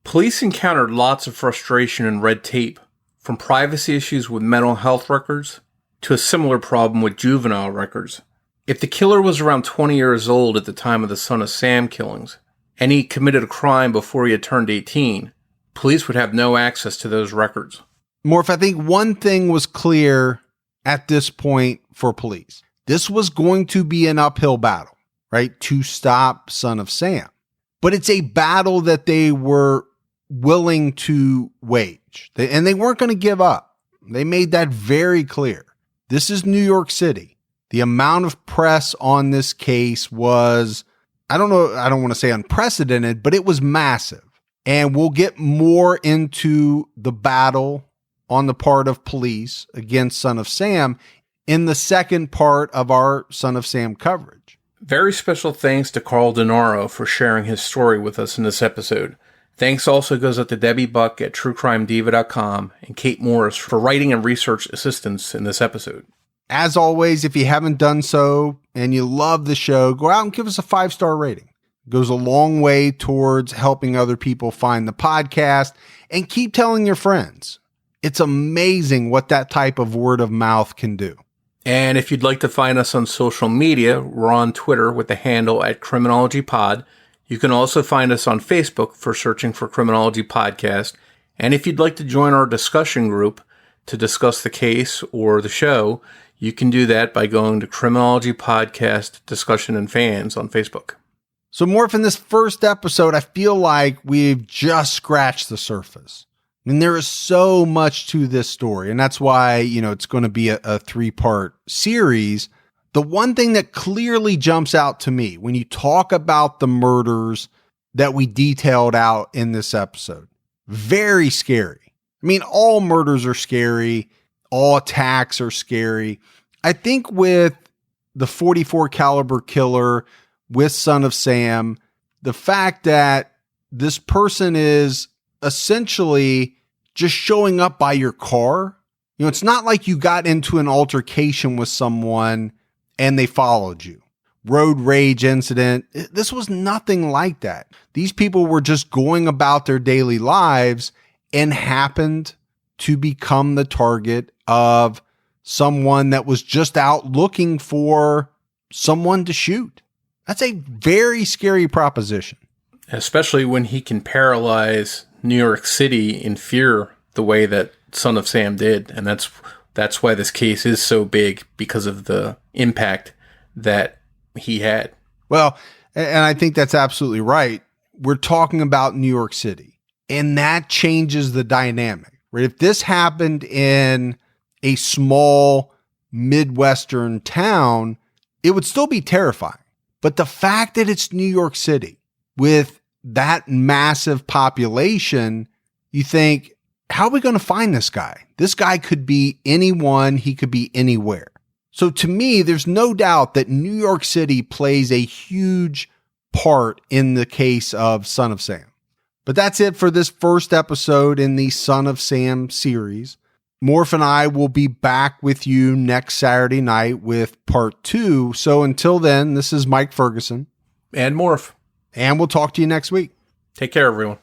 Police encountered lots of frustration and red tape, from privacy issues with mental health records to a similar problem with juvenile records. If the killer was around 20 years old at the time of the Son of Sam killings, and he committed a crime before he had turned 18, police would have no access to those records. Morf, I think one thing was clear at this point for police. This was going to be an uphill battle, right, to stop Son of Sam. But it's a battle that they were willing to wage, and they weren't going to give up. They made that very clear. This is New York City. The amount of press on this case was, I don't want to say unprecedented, but it was massive. And we'll get more into the battle on the part of police against Son of Sam in the second part of our Son of Sam coverage. Very special thanks to Carl Denaro for sharing his story with us in this episode. Thanks also goes out to Debbie Buck at TrueCrimeDiva.com and Kate Morris for writing and research assistance in this episode. As always, if you haven't done so and you love the show, go out and give us a 5-star rating. It goes a long way towards helping other people find the podcast, and keep telling your friends. It's amazing what that type of word of mouth can do. And if you'd like to find us on social media, we're on Twitter with the handle at Criminology Pod. You can also find us on Facebook for searching for Criminology Podcast. And if you'd like to join our discussion group to discuss the case or the show, you can do that by going to Criminology Podcast Discussion and Fans on Facebook. So Morf, in this first episode, I feel like we've just scratched the surface. I mean, there is so much to this story, and that's why, it's going to be a 3-part series. The one thing that clearly jumps out to me when you talk about the murders that we detailed out in this episode, very scary. I mean, all murders are scary. All attacks are scary. I think with the 44 caliber killer, with Son of Sam, the fact that this person is essentially just showing up by your car. It's not like you got into an altercation with someone and they followed you. Road rage incident. This was nothing like that. These people were just going about their daily lives and happened to become the target of someone that was just out looking for someone to shoot. That's a very scary proposition. Especially when he can paralyze New York City in fear the way that Son of Sam did. And that's why this case is so big, because of the impact that he had. Well, and I think that's absolutely right. We're talking about New York City, and that changes the dynamic. Right? If this happened in a small Midwestern town, it would still be terrifying. But the fact that it's New York City with that massive population, you think, how are we going to find this guy? This guy could be anyone. He could be anywhere. So to me, there's no doubt that New York City plays a huge part in the case of Son of Sam. But that's it for this first episode in the Son of Sam series. Morf and I will be back with you next Saturday night with part 2. So until then, this is Mike Ferguson. And Morf. And we'll talk to you next week. Take care, everyone.